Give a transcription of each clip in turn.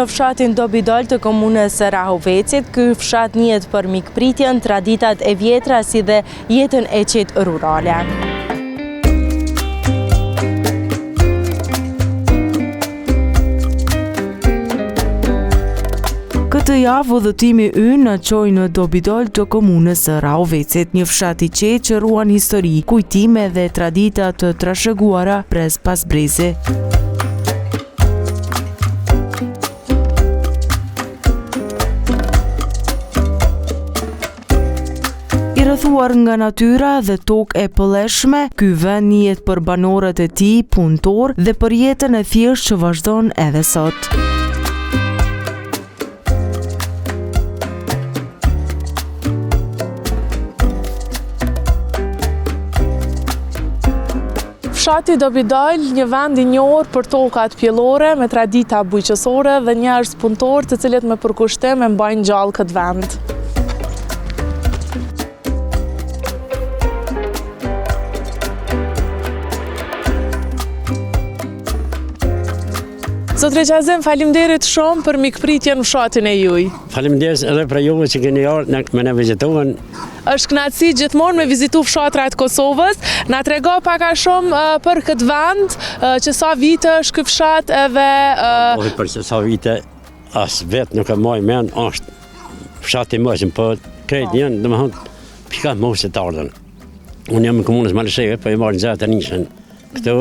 në fshatin Dobidol të komunës së Rahovecit. Ky fshat njihet për mikpritjen, traditat e vjetra si dhe jetën e qetë rurale. Këtë javë udhëtimi ynë na çoi në Dobidol të komunës së Rahovecit, një fshat i qetë që ruan histori, kujtime dhe tradita të trashëguara brez pas brezi. I rrethuar nga natyra dhe tokë e pëlleshme, ky vend njihet për banorët e tij punëtor dhe për jetën e thjeshtë që vazhdon edhe sot. Fshati Dobidol, një vend i njohur për tokat pjellore me tradita bujqësore dhe njerëz punëtor të cilët me përkushtim e mbajnë gjallë këtë vend. Zotri Qazim, faleminderit shumë për mikpritjen në fshatin e juaj. Faleminderit edhe për juve që keni ardhur me na vizituan. Është kënaqësi gjithmonë me vizitu fshatrat Kosovës. Na trego pak a shumë për këtë vend, që sa vite është ky fshat edhe për sa vite as vet nuk e maj mend, është fshati i mëshëm, po krejt janë, domethënë, pika mos të ardhën. Unë jam në komunës Malësheve, po i marr nxehtë nishën. Këtu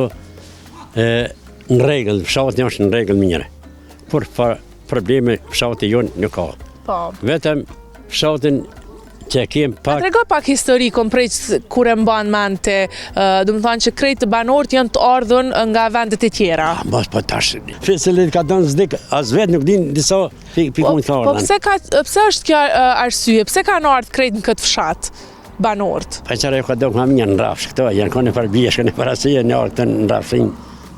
në rregull, fshati është në rregull mirë. Por probleme fshati jonë nuk ka. Po. Vetëm fshatin që kem pak. Trego pak historikun prej kur e mban mend te, do të thonë që krejt banorët janë të ardhur nga vendet e tjera. Mos po tash. Fësëlet ka dhënë zdik, as vet nuk din disa pikun të ardhën. Po pse është kjo arsye? Pse kanë ardhur krejt në këtë fshat banorët? Pa çfarë ka dhënë mirë në rrafsh këto, janë kanë për biesh, kanë për asaj në ardhën në rrafshin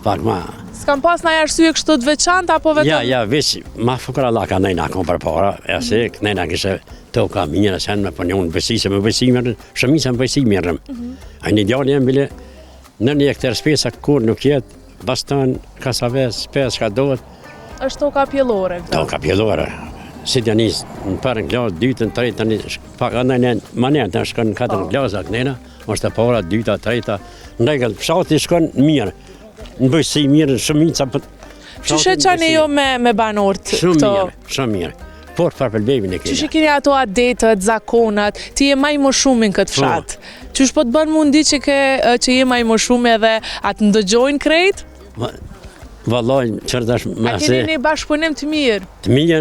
pak më. S'kam pas ndonjë arsye kështu të veçantë apo vetëm? Ja, veç ma fukara la ka ndajna kon për para, asë kënena kishte toka mirë sen me punion besisë me besimin, shëmisa me besimin. Ai në djalë jam bile në një hektar spesa kur nuk jet, baston kasaves, spes ka dohet. Është toka pjellore këto. Toka pjellore. Si janis në parën glas, dytën, tretën, pak ndajnë manë të shkon katër glasa kënena, është e para, dyta, treta, ndaj fshati shkon mirë. Në bëjsi mirë, shumica për... Qyshe qani jo me banorët këto? Shumë mirë. Por për përbebin e kena. Qyshe keni ato adetet, zakonat, ti je maj më shumë në këtë fshat? Qysh po të bën mundi që je maj më shumë edhe atë ndëgjojnë krejt? Vallaj, qërdash me a keni një bashkëpunim të mirë? Të mirë,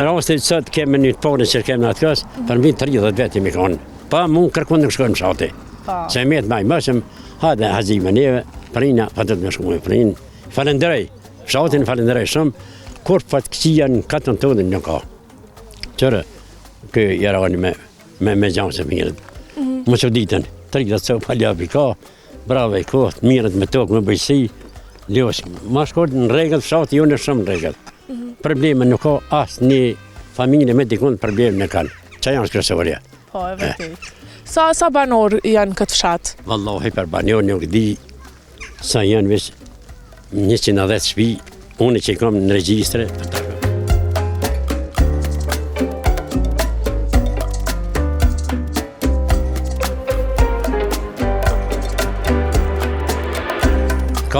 rastit sot keme një të porën që keme në atë kësë, për mbi 30 veti mi konë. Pa mund kërkun në shkojnë shati. Se me të maj mëshëm, hajde hazime neve, prina, pa të të me shkumë e prinë. Falenderej, fshatin falenderej shumë, kur për të kësia në katën të udhën nuk ka. Qërë, kë jarani me gjanë se mirët. Më që ditën, 30 të paljabi ka, brave i kohët, mirët me tokë, me bëjsi, ljosh. Ma shkort në regët, fshati jo në shumë regët. Probleme nuk ka asë një familje me dikun probleme në kanë. Qa janë shkresoria? Po, e vërtet. Sa banor janë këtë fshat? Wallahi për banor nuk di sa janë veç 110 shtëpi, unë që kam në regjistre.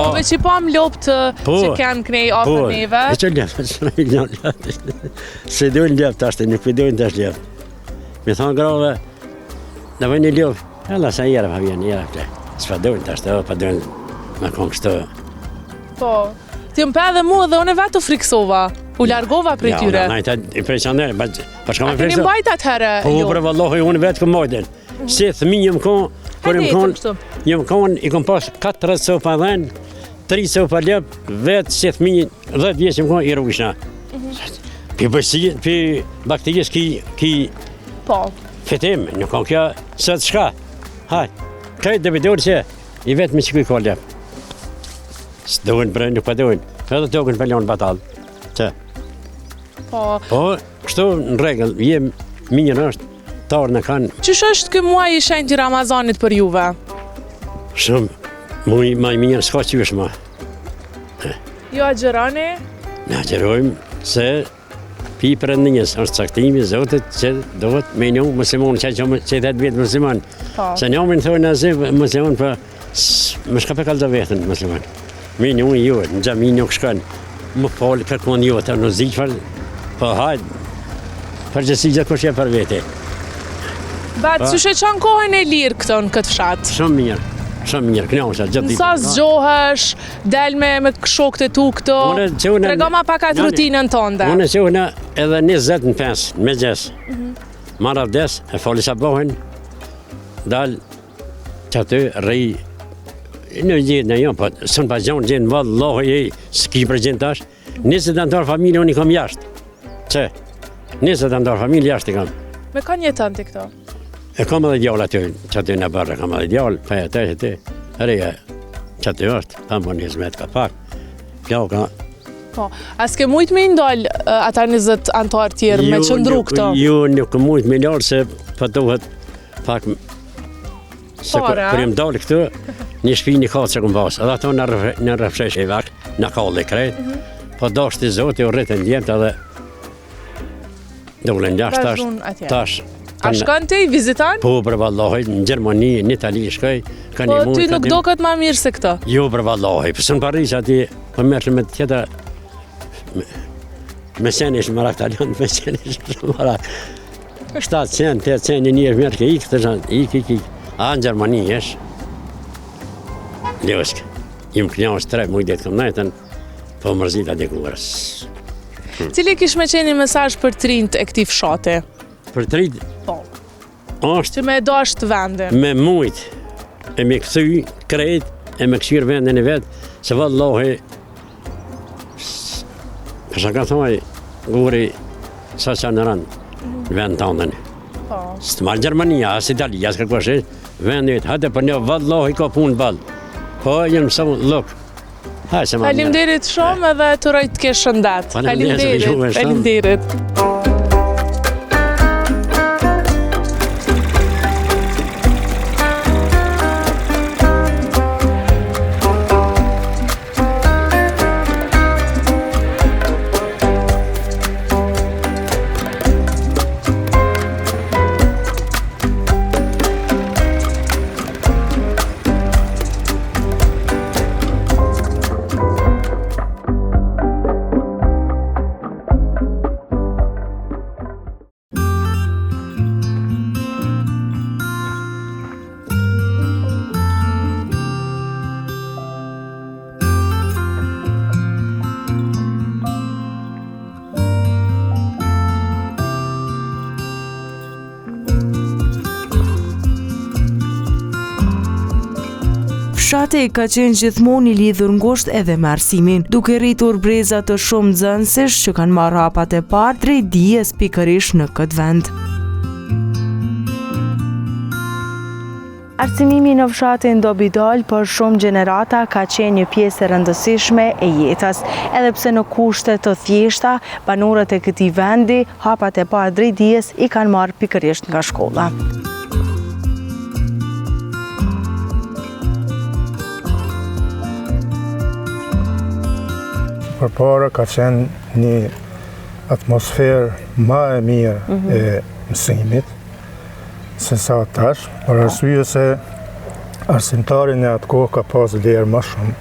Ove që pam lopt që kanë kënej afër neve? Po, e që ljopt, se dojnë ljopt ashtë, nuk përdojnë të është ljopt. Me thonë grave, në vëjnë një ljopt, alla sa jere pa vjen, jere pëte. Së përdojnë të ashtë, përdojnë me konë kështu. Po, ti më pe dhe mu dhe unë vetë u friksova, u largova për tyre. Ja, najta i preqaner, përshka me friksova. A keni mbajt atëherë Po, për vallohi, unë vetë këm mbajten. Si thëmi një më konë, një më konë, i kom pas 4 sopa dhenë, 3 sopa lëp, vetë si thëmi 10 vjeqë më konë, i rruishna. Pi bëjësi, pi bakterijës ki fitim, nuk konë kja sëtë shka. Hajtë, krejtë dhe vidurë që i vetë me që kuj ka lëp. Së dojnë bre, nuk pa dojnë, edhe të okën për ljonë batalë. Që? Po, kështu në regëll, jem minjën është, tarë në kanë. Qësh është kë muaj i shenjtë i Ramazanit për juve? Shumë, muaj minjën s'ka qysh ma. Jo agjerani? Ne agjerojmë, se pi përëndinjës është caktimi Zotit që dohet me një muslimon që 10 vjetë muslimon. Se një me në thojnë asë muslimon për më shka për kalë të vetën muslimon. Me një ju, në gjami një këshkën, më falë për kënë ju të në zikë për hajtë, për gjësi gjithë kështë për vete. Batë, që shë qanë kohën e lirë këto në këtë fshatë? Shumë mirë. Shumë mirë, knjosha, gjithë ditë. Nësa zgjohësh, del me shokët e tu këto, trego ma pakat rutinën tënde. Unë e qohëna edhe 20 në 5, me gjesë. Marra vdes, e fali sa bohen, dal që aty rëj, në gjithë në jo, po sënë pa gjonë gjithë në vallë, lohë e s'ki për gjithë tash, 20 antarë familje unë i kam jashtë. Që? 20 antarë familje jashtë i kam. Me ka një tënë të këto? E kam edhe djallë aty, që aty në bërë, kam edhe djallë, pa e të, reja, që aty është, pa më 20 metë ka pak, kjo ka. Po, as ke mujtë me ndalë ata 20 antarë tjerë me qëndru këto? Ju nuk mujtë me ndalë se pëtohet pak, se kër jem dalë këtu, një shpi një katë që këmë basë, edhe ato në rëfshesh e vakë, në kallë e krejtë, po dashtë i zotë, u rritën djemë edhe dole njashtë tash. A shkën të i vizitan? Po, për vallohaj, në Gjermani, në Itali shkoj. Po, ty nuk do këtë ma mirë se këto? Jo, për vallohaj, për së në Paris ati, për mërë me tjeta, me sen ishë mërak talion, me sen ishë mërak. 7 sen, 8 sen, një është mërë ke ikë, të shanë, ikë. A në Gjermani ishë, ljoshkë, imë kënja është 3 mujdet këm najten, po mërzit ati kërës. Cili kish me qeni mesazh për trinjt e këtij fshati? Për trinjt? Po. Është që me dasht vendin. Me mujt, e me këthy krejt, e me këshirë vendin e vetë, se vallahi, përsa ka thoi, guri sa që në rëndë, në vend të andën. Po. Së të marë Gjermania, as Italia, as kërkoshe, vendin e vetë, hajte për një vallahi ka punë balë. Po, jenë mësa lukë. Faleminderit shumë edhe të rojtë të kesh shëndet. Faleminderit. Fshati ka qenë gjithmonë i lidhur ngushtë edhe me arsimin, duke rritur breza të shumë nxënësish që kanë marrë hapat e parë drejt dijes pikërisht në këtë vend. Arsimimi në fshatin Dobidal për shumë gjenerata ka qenë një pjesë e rëndësishme e jetës, edhe pse në kushte të thjeshta, banorët e këtij vendi hapat e parë drejt dijes i kanë marrë pikërisht nga shkolla. Përpara ka qenë një atmosferë ma e mirë e mësimit, se sa tash, për arsye se arsimtarin e atë kohë ka pas vlerë ma shumë,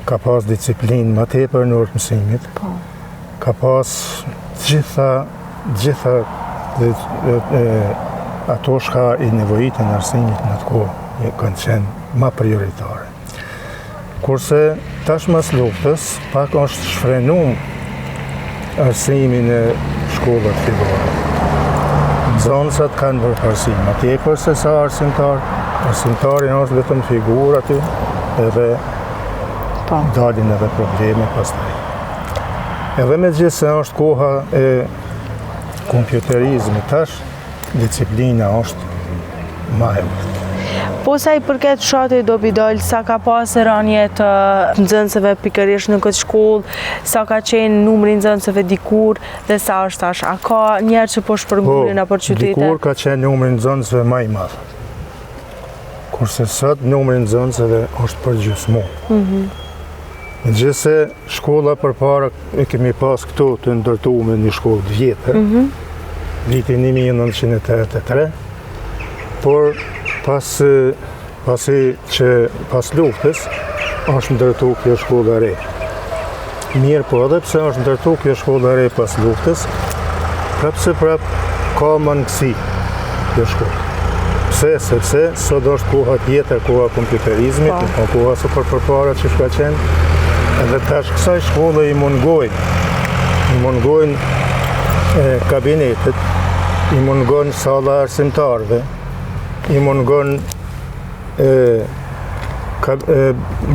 ka pas disiplinë ma tepër në orë mësimit, ka pas gjitha ato shka i nevojitën arsimit në atë kohë, kanë qenë ma prioritare. Kurse tash mas luftës, pak është shfrenum arsimin e shkollat fillore. Nxënësat kanë vërparësi ma tepër se sa arsimtar. Arsimtari është vetëm figurë aty, edhe dalin edhe probleme pastaj. Edhe me gjithë se është koha e kompjuterizmit tash, disiplina është ma e vërtetë. Po sa i përket fshatit Dobidal, sa ka pas rënje të nxënësve pikërisht në këtë shkollë, sa ka qenë numri nxënësve dikur dhe sa është tash? A ka njerë që po shpërngulin apo qytete? Dikur ka qenë numri nxënësve më i madh. Kurse sot numri nxënësve është përgjysmë. Megjithëse shkolla përpara e kemi pas këtu të ndërtuar me një shkollë të vjetër, vitin 1983, por pasi që pas luftës është ndërtuar kjo shkollë e re. Mirë po edhe pse është ndërtuar kjo shkollë e re pas luftës, prap ka mangësi kjo shkollë. Pse? Sepse sot është koha tjetër, koha kompjuterizmit, koha së përpara që shka qenë, edhe tash kësaj shkolle i mungojnë kabinetet, i mungon salla arsimtarëve, i mungon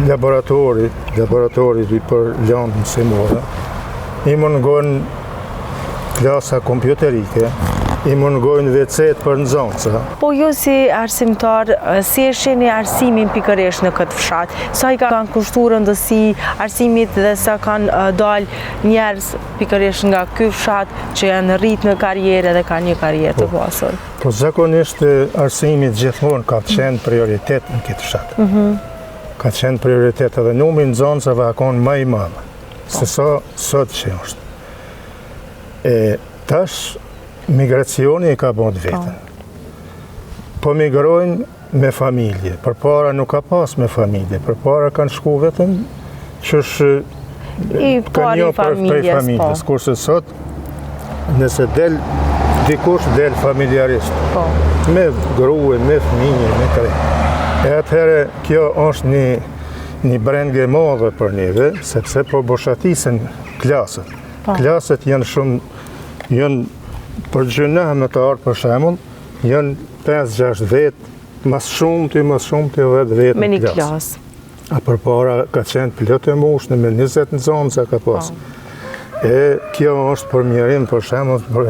laboratori për lëndë mësimore, i mungon klasa kompjuterike, i mungojnë WC-t për nxënësa. Po ju si arsimtar, si e shihni arsimin pikërisht në këtë fshat? Sa i kanë kushtuar rëndësi arsimit dhe sa kanë dalë njerëz pikërisht nga ky fshat që janë rrit në karrierë dhe kanë një karrierë të pasur? Po zakonisht arsimi gjithmonë ka qenë prioritet në këtë fshat. Ka qenë prioritet edhe numri i nxënësave ka qenë më i madh se sa sot që është. Tash migracioni ka bën vetën. Po migrojnë me familje. Përpara nuk ka pas me familje. Përpara kanë shku vetëm që kanë një prej familjes. Kurse sot, nëse dikush del familjarist, me grue, me fëmijë, me krejt. E atëherë kjo është një brengë e madhe për neve, sepse po boshatisen klasët. Klasët janë për gjëna me të artë për shemull, janë 5-6 vetë, mas shumë të 10 vetë me një klasë. klasë. A përpara ka qenë pilot e mushnë me 20 nxënësa ka pas. Kjo është për mjerim për shemull për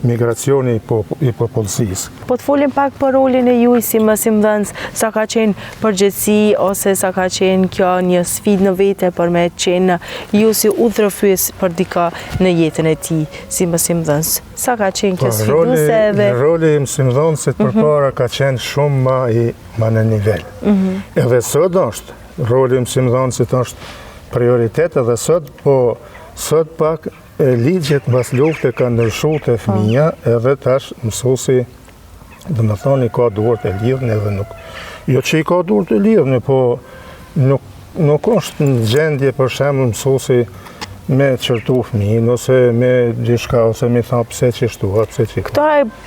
migracioni i popullsisë. Po të folim pak për rolin e juaj si mësimdhënës, sa ka qenë përgjegjësi ose sa ka qenë kjo një sfidë në vete për me qenë ju si udhërofyes për dika në jetën e tij si mësimdhënës. Sa ka qenë kjo sfiduese edhe roli i mësimdhënësit përpara ka qenë shumë më në nivel. Edhe sot është roli i mësimdhënësit është prioritet edhe sot, po sot pak ligjet mbas lufte kanë ndryshuar te fëmija, edhe tash mësuesi, do të thoni, ka duart e lidhën edhe nuk. Jo që i ka duart e lidhën, po nuk është në gjendje për shembull mësuesi me çortu fëmijën ose me diçka ose me thënë pse çështu, pse çik. Këto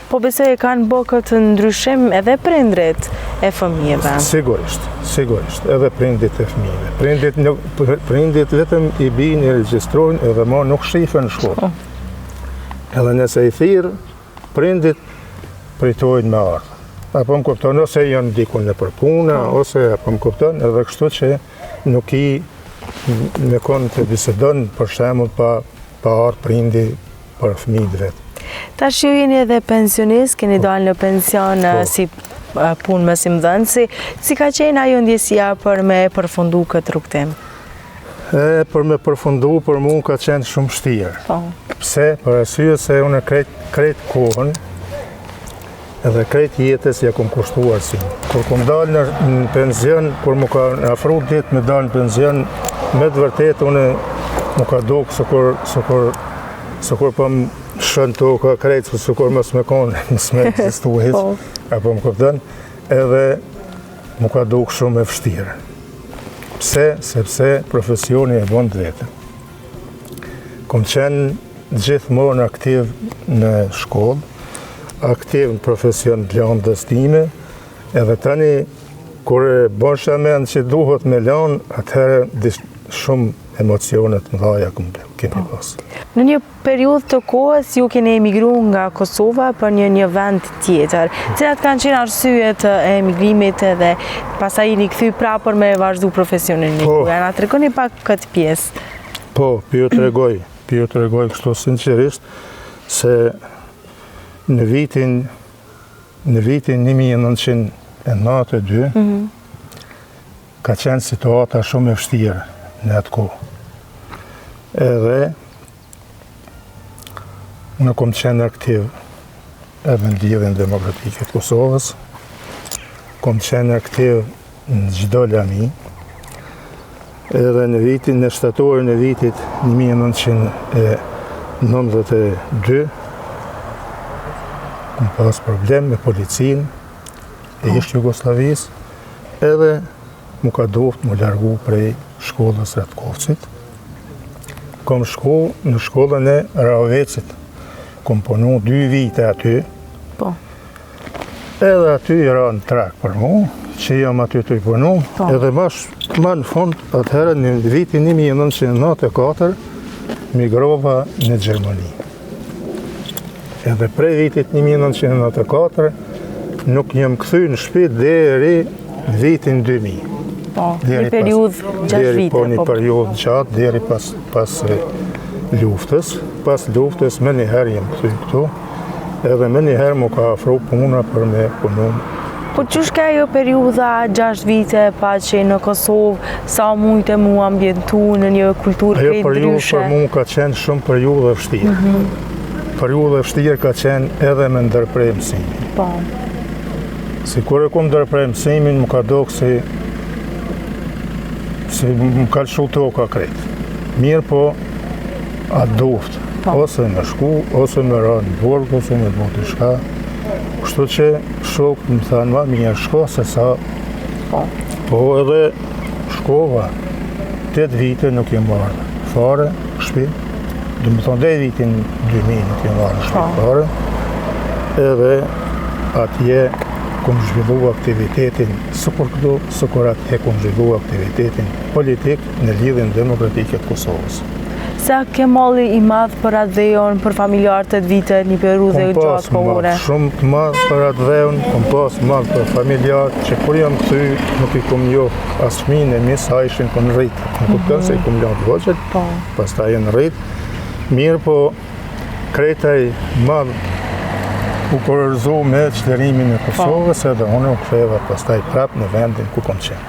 po besoj e kanë bërë këtë ndryshim edhe prindrit e fëmijëve. Sigurisht, edhe prindrit e fëmijëve. Prindrit vetëm i bijnë, i regjistrojnë edhe më nuk shifen në shkollë. Edhe nëse i thirr, prindrit pritojnë me ardhmë. Apo më kupton, ose janë diku në përpuna, ose apo më kupton, edhe kështu që nuk i me konë të bisedon për shembull pa ardhur prindi për fëmijët vetë. Tash ju jeni edhe pensionist, keni dalë në pension si punë mësimdhënësi. Si ka qenë ajo ndjesia për me përfundu këtë rrugtim? Për me përfundu për mua ka qenë shumë vështirë. Pse? Për arsye se unë krejt kohën edhe krejt jetës ja kom kushtuar arsim. Kur kom dalë në pension, kur më ka afru ditë me dalë në pension, me të vërtet unë më ka dukë sëkur po më shën toka krejt, sëkur mos me konë, mos me ekzistu hiç, apo më kupton, edhe më ka dukë shumë e vështirë. Pse? Sepse profesioni e bën vetë. Kom qenë gjithmonë aktiv në shkollë, aktiv në profesion të lëndës time, edhe tani, kur e bësha mend që duhet me lënë, atëherë shumë emocionet më dhaja kemi pas. Në një periudhë të kohës, ju keni emigruar nga Kosova për një vend tjetër. Cilat kanë qenë arsyet e emigrimit edhe pastaj jeni kthy prapë për me vazhdu profesionin e juaj? Na tregoni pak këtë pjesë. Po, ju tregoj kështu sinqerisht se në vitin 1992 ka qenë situata shumë e vështirë në atë kohë. Edhe unë kom qenë aktiv edhe në Lidhjen Demokratike të Kosovës, kom qenë aktiv në çdo lami, edhe në shtatorin e vitit 1992, kom pas problem me policinë e ishtë Jugoslavisë, edhe mu ka doft mu largu prej shkollës Ratkovcit. Kom shku në shkollën e Ravecit, kom punu 2 vite aty, edhe aty i ra në trak për mu, që jam aty të i punu, edhe ma në fund, atëherë në vitin 1994, migrova në Gjermani. Edhe prej vitit 1994, nuk jam këthy në shtëpi deri vitin 2000. Një periudhë 6 vite. Po, një periudhë gjatë, deri pas luftës. Pas luftës, me njëherë jem këthy këtu, edhe me njëherë mu ka afru puna për me punu. Po qysh ka jo periudha 6 vite pa që në Kosovë, sa mujtë mu ambientu në një kulturë krejt ndryshe? Ajo periudhë për mu ka qenë shumë periudhë e vështirë. Periudhë e vështirë ka qenë edhe me ndërprej mësimin. Si kur e kom ndërprej mësimin, mu ka do kësi më ka lëshu toka krejt. Mirë po, atë doftë. Ose me shku, ose me ra në borg, ose me botë shka. Kështu që shokët më thanë ma mirë shko se sa. Po edhe shkova 8 vite nuk jem marrë fare shpi. Dhe më thonë dhe vitin 2000 nuk jem marrë shpi fare. Edhe atje kom zhvillu aktivitetin së kur këtu, së kur atje kom zhvillu aktivitetin politik në lidhjen demokratike të Kosovës. Sa ke malli i madh për atë dhejon, për familjarët të vite, një periudhë e gjatë kohore? Shumë të madh për atë dhejon, kom pas madh për familjarët, që kur jam këthy nuk i kom njoh as fëmijën e mi sa ishin kom rritë. Në kupton se i kom lënë të voqet, pas ta jenë rritë. Mirë po, kretaj madh u korërzu me qlerimin e Kosovës, edhe unë u ktheva pastaj prap në vendin ku kom qenë.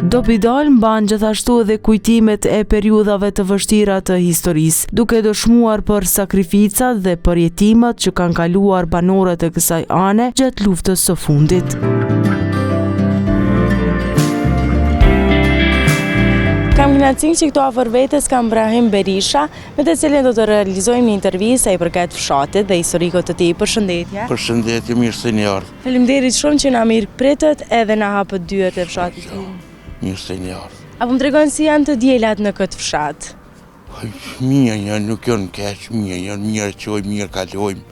Dobidal mban gjithashtu edhe kujtimet e periudhave të vështira të historisë, duke dëshmuar për sakrificat dhe përjetimet që kanë kaluar banorët e kësaj ane gjatë luftës së fundit. Kam kënaqësinë që këtu afër vetes kam Brahim Berisha, me të cilin do të realizojmë një intervistë sa i përket fshatit dhe historikut të tij. Përshëndetje. Përshëndetje, mirë se një ardhë. Faleminderit shumë që na mirë pritet edhe na hapët dyert e fshatit. Mirë se një ardhë. Apo më tregon si janë të djelat në këtë fshat? Mirë janë, nuk janë keq, mirë qojmë, mirë kalojmë.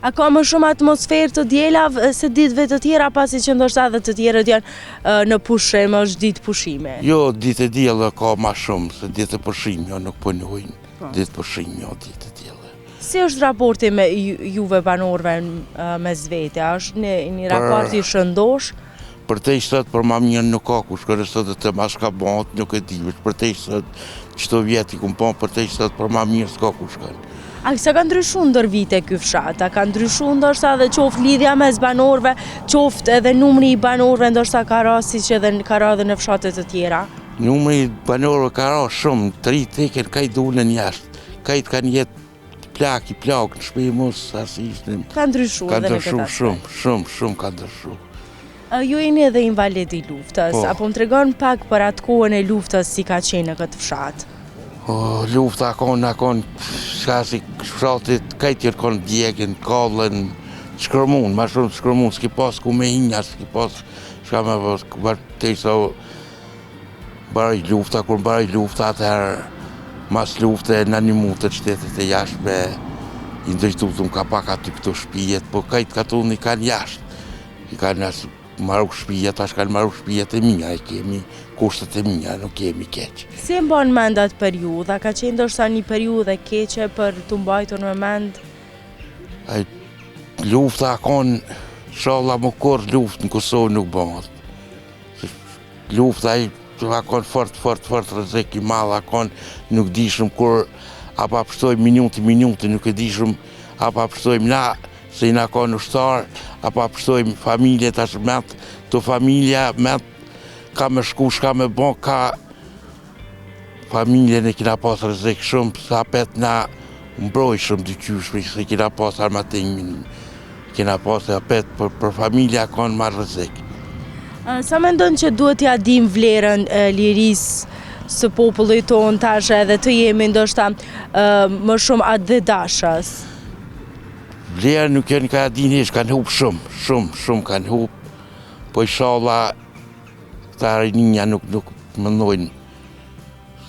A ka më shumë atmosferë të djelave se ditëve të tjera, pasi që ndoshta edhe të tjerët janë në pushim, është ditë pushime? Jo, ditë e djela ka ma shumë, se ditë e pushime, jo nuk punojnë. Ditë pushime, jo, ditë e djela. Si është raporti me juve banorëve mes vete? A është një raport i shëndosh? Për te i sëtë për ma mirë nuk ka ku shkërë sëtë të ma shka bëhat, nuk e divesh. Për te i sëtë, qëto vjeti ku më ponë, për te i sëtë për ma mirë s'ka ku shkërë. A sa ka ndryshu ndër vite ky fshat? A ka ndryshu ndoshta edhe qoftë lidhja mes banorëve, qoftë edhe numri i banorëve, ndoshta ka ra si që ka ra edhe në fshatet të tjera? Numri i banorëve ka ra shumë, të rritë teken ka i dullën jashtë, ka i të kanë jetë plak në shpej mos, asë ishtë. Ka ndryshu edhe në këtë aspekt? Shumë ka ndryshu. Ju jeni edhe invalid i luftës, apo më tregon pak për atë kohën e luftës si ka qenë në këtë fshat? Lufta akon, shka si fshatit, kajtjer kon djegën, kallën, shkërmun, ma shumë shkërmun, s'ki pas ku me hinja, s'ki pas, shka me bërtej sa baraj lufta, kur baraj lufta atëherë, mas lufte në një mund të qytetit e jashtme, i ndërshtutum ka pak aty këto shpijet, po kajtë katuni kanë jashtë, i kanë maru shpijet, ashtë kanë maru shpijet e minja, e kemi kushtet e minja, nuk kemi keqë. Si e mban mend atë periudha? Ka qenë ndoshta një periudhë e keqe për të mbajtur në mend? Lufta akon, shalla më kur luft në Kosovë nuk bëhat. Lufta akon fort rrezik i madh, akon nuk dishëm kur apa pështoj minuti, nuk e dishëm apa pështojmë na, se i na ka në ushtar, apa pështojmë familje të shmet, të familja met, ka me shku, shka me bon, ka familjen e kina pas rrezik shumë, sa pet na mbroj shumë dy qyshme, se kina pas armatimin, kina pas apet për familja kanë marrë rrezik. Sa mendon që duhet ja dim vlerën lirisë së popullit tonë tash edhe të jemi ndoshta më shumë atë dhe dashas? Vlerë nuk janë ka din hiç, kanë hup shumë kanë hup, po inshallah këta rinja nuk mendojnë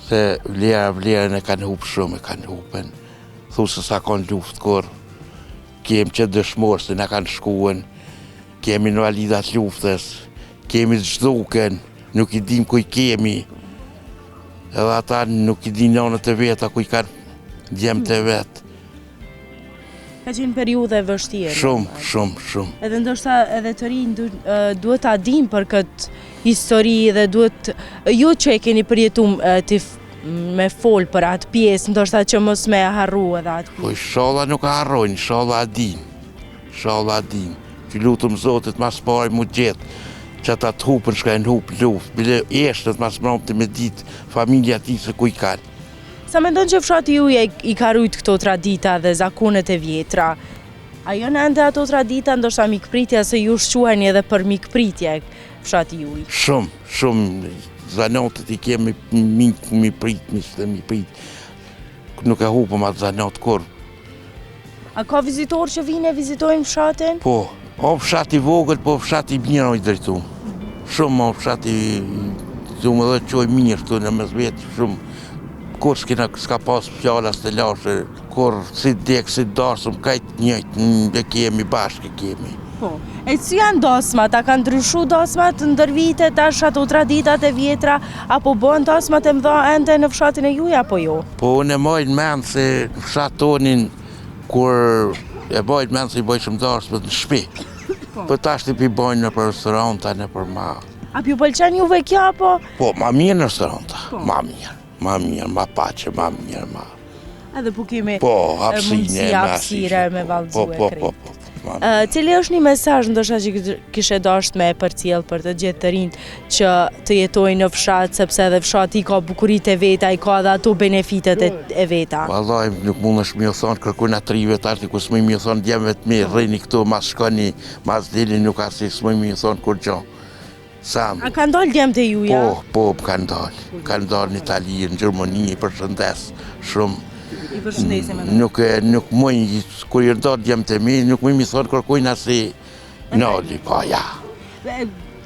se vlerën e kanë hup shumë, e kanë hupen. Thu se sa kanë luftë kur, kemi që dëshmorë se na kanë shkuen, kemi invalidat luftës, kemi zhduken, nuk i dim kuj kemi, edhe ata nuk i dim nonët e veta kuj kanë djemë të vetë. Ka qenë periudhe vështirë. Shumë. Edhe ndoshta edhe të rinj duhet ta dim për këtë histori dhe duhet ju që e keni përjetuar me fol për atë pjesë, ndoshta që mos me harru edhe atë pjesë. Po inshallah nuk harrojnë, inshallah din. Që lutëm Zotit mas pari mu gjetë, që ata të hupën shka e në hupë luftë, bile eshtët mas mërëm të me ditë familja ti se kuj kanë. Sa mendon që fshati ju i ka rujt këto tradita dhe zakonet e vjetra? A jo në ende ato tradita ndoshta mikpritja se ju shquheni edhe për mikpritje fshati juj? Shumë. Zanotët i kemi mi prit. Nuk e hupëm atë zanot kur. A ka vizitor që vine vizitojnë fshatin? Po, o fshati vogël, po fshati mirë o i drejtu. Shumë o fshati du më dhe qoj mirë këtu në mes vetë, shumë. Kur s'ka pas fjallas të lashe, kur si dek, si dasëm, kajtë njëjtë, dhe kemi, bashkë kemi. Po, e si janë dasmat? A kanë ndryshu dasmat ndër vite, tash ato traditat e vjetra, apo bën dasmat e mëdha ende në fshatin e juj, apo jo? Po, unë e mojnë menë se fshat tonin, kur e mojnë menë se i bojshëm dasmat në shpi. Po tash të pi bojnë në për restoranta, në për ma. A pju pëlqen juve kja, po? Po, ma mirë në restoranta, ma mirë, ma pache, ma mirë, ma. Edhe po kemi mundësi hapësire me vallëzu e krejt. Po. Cili është një mesazh ndoshta që kishe dashur me përcjell për të gjithë të rinjt që të jetojnë në fshat, sepse edhe fshati ka bukuritë e veta, i ka edhe ato benefitet e veta. Vallai nuk mundesh më thon kërkojnë atrive tash ku s'më më thon djemve të mirë, rrini këtu, mas shkoni, mas dini, nuk ka si s'më më thon kur gjë. Sam. A kanë dalë djemt e juja? Po, kanë dalë. Kanë dalë në Itali, në Gjermani, i përshëndes shumë. I përshëndesim edhe. Nuk mëj, kur i ndalë djemt e mi, nuk më thonë kërkojnë asi nali, po ja.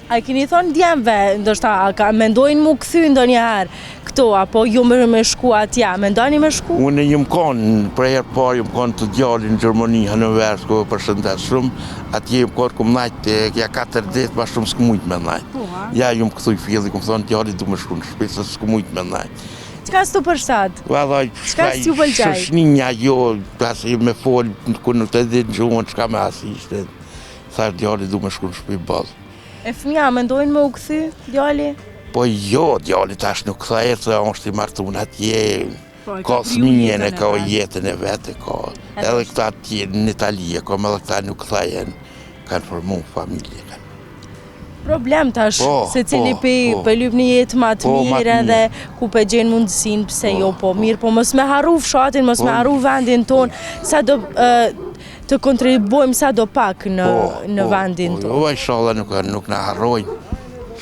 A keni thonë djemve, ndoshta, mendojnë mu këthy ndonjëherë këto, apo ju me shku atja, mendojnë me shku? Unë jëmë konë, për herë parë jëmë konë të djallin në Gjermani, Hanover, s'ko përshëndes shumë, atje jëmë konë këmë najtë, kja 4 ditë, ma shumë s'ku mujtë me najtë. Ja, jëmë këthuj fjelli, këmë thonë djallit du me shku në shpi, se s'ku mujtë me najtë. Qka s'tu përshat? Qka s'ju pëlqaj? Shëshninja jo, pasi me folë, kur nuk të edhe në gjuhën, qka me asishtë, thash djallit du me shku në shpi bazë. E fëmija, mendojnë me u këthy, djalli? Po jo, djalli tash nuk thajet se është i martun atje, ka fëmijën e ka jetën e vetë, ka edhe këta atje në Itali, ka me dhe këta nuk thajen, kanë formu familje. Problem tash, se cili për lyp një jetë ma të mirë edhe ku për gjenë mundësin, pëse jo, po mirë, po mos me haru fshatin, mos me haru vendin ton, sa do të kontribujmë sa do pak në vendin ton. Po, inshallah nuk në harrojnë.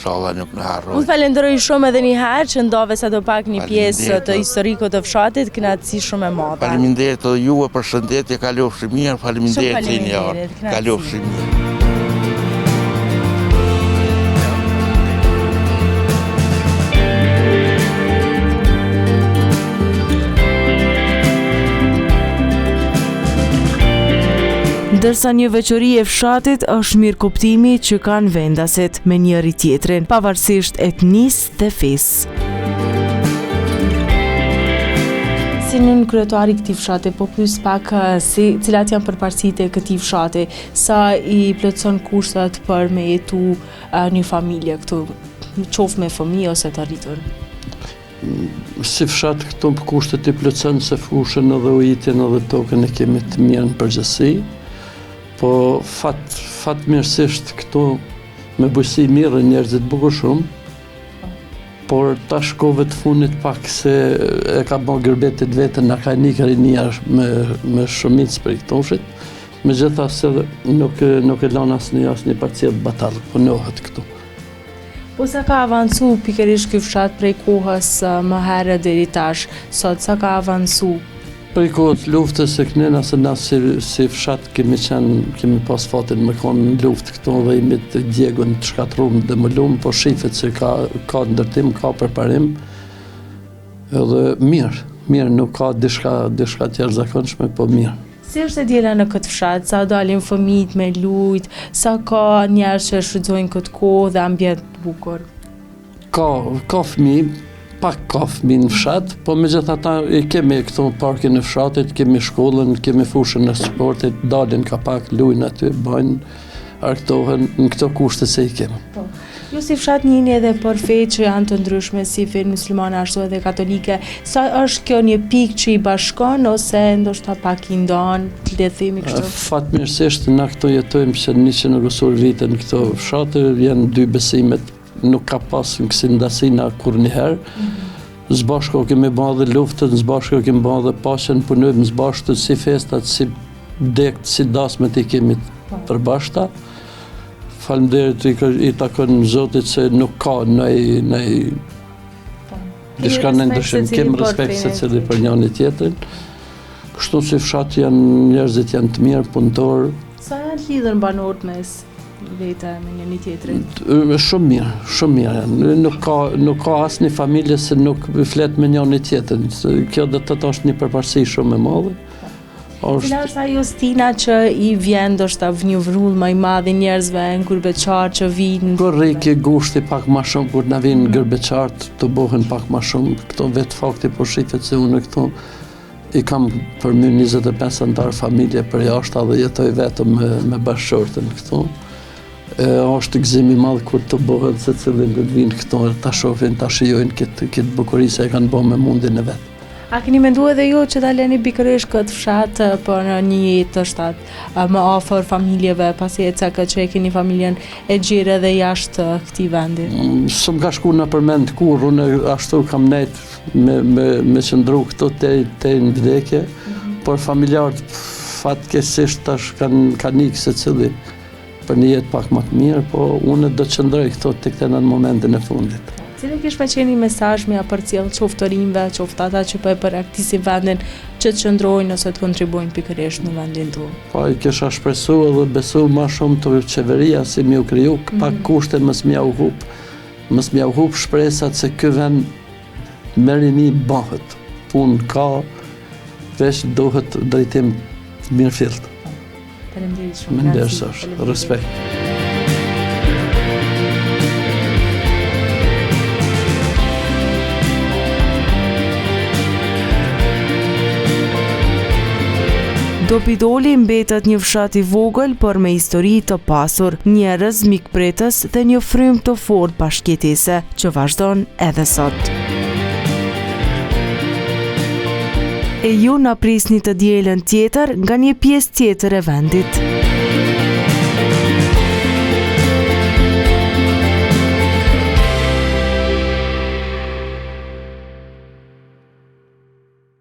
Unë falenderoj shumë edhe një herë që ndove sa do pak një pjesë të historikut të fshatit, kënaqësi shumë e madhe. Faleminderit edhe juve për shëndetje, kalofshi mirë, faleminderit që një jarë, kalofshi mirë. Ndërsa një veçori e fshatit është mirëkuptimi që kanë vendasit me njëri tjetrin, pavarësisht etnisë dhe fesë. Si nën kryetari këtij fshati, po pyes pak cilat janë përparësitë e këtij fshati, sa i plotson kushtet për me jetu një familje këtu, qoftë me fëmijë ose të rritur. Si fshat këto kushtet i plotson se fushën edhe ujitjen edhe tokën e kemi të mirë në përgjithësi. Po fatmirësisht këtu me bujësi mirë njerëzit bukur shumë, por ta shkove të fundit pak se e ka bërë gërbetit vetën, na ka nikë rinia me shumicë për i këtoshit, me gjitha se nuk e lanë asnjë parcel batalë, punohet këtu. Po sa ka avancu pikërisht ky fshat prej kohës më herët deri tash, sot sa ka avancu? Prej kohës luftës e kënena se na si fshat kemi pas fatin me konë në luftë këtu dhe imi të djegun të shkatrum dhe më lumë, po shifet se ka ndërtim, ka përparim, edhe mirë, nuk ka dishka tjerë zakonshme, po mirë. Si është e djela në këtë fshat, sa dalin fëmijët me lujt, sa ka njerëz që shfrytëzojnë këtë kohë dhe ambient të bukur? Ka fëmijë, pak ka fëmijë në fshat, po megjithatë kemi këtu parkin e fshatit, kemi shkollën, kemi fushën e sportit, dalin ka pak lujnë aty, bajnë, arktohen, në këto kushte se i kemi. Ju si fshat njini edhe për fe që janë të ndryshme si fenë muslimane ashtu edhe katolike, sa është kjo një pikë që i bashkon ose ndoshta pak i ndan, të le themi kështu? Fatmirësisht na këto jetojmë se 100 gusur vite në këto fshate, janë dy besimet, nuk ka pas në kësi ndasina kur njëherë. Zbashko kemi bërë dhe luftën, zbashko kemi bërë dhe pashen, punojmë zbashko si festat, si dekt, si dasmet i kemi përbashta. Faleminderit i takon Zotit se nuk ka nëj dishka në ndryshim, kem respekt se cili për njëri tjetrin. Kështu si fshat njerëzit janë të mirë, punëtor. Sa janë lidhur banorët mes vete me njëri tjetrin? Shumë mirë. Nuk ka asnjë familje se nuk flet me njëri tjetrin. Kjo do të thotë është një përparësi shumë e madhe. Cila është ajo stina që i vjen ndoshta një vrull më i madh i njerëzve në gërbeqar që vinë? Rriki gushti pak më shumë kur na vinë gërbeqart të bëhen pak më shumë. Këto vetë fakti po shifet se unë këtu i kam për më 25 antar familje për jashtë dhe jetoj vetëm me bashkëshortën këtu. Është gëzim i madh kur të bëhet se cilin vinë këtu ta shohin, ta shijojnë këtë bukuri se e kanë bërë me mundin e vet. A keni menduar edhe ju që ta leni pikërisht këtë fshat për një jetë të shtat më afër familjeve, pasi e caka që e keni familjen e gjerë edhe jashtë këtij vendi? S'm ka shku në përmend kur, unë ashtu kam nejt me qëndru këtu te në vdekje, por familjarët fatkeqësisht tash kanë ikë secili për një jetë pak më të mirë, po unë do të qëndroj këtu tek në momentin e fundit. Cili kish me qenë një mesazh me përcjell qoftë të rinjve, qoftë ata që po e përraktisin vendin, që të qëndrojnë ose të kontribuojnë pikërisht në vendin tonë? Po i kisha shpresu edhe besu më shumë të qeveria si më u kriju, pak kushte mos m'ja u hup shpresat se ky vend me rini bëhet. Punë ka, veç duhet drejtim mirëfillt. Faleminderit shumë. Mendesh, respekt. Dopidoli mbetet një fshat i vogël, por me histori të pasur, njerëz mikpritës dhe një frymë të fortë bashkëjetese që vazhdon edhe sot. E ju na prisni të dielën tjetër nga një pjesë tjetër e vendit.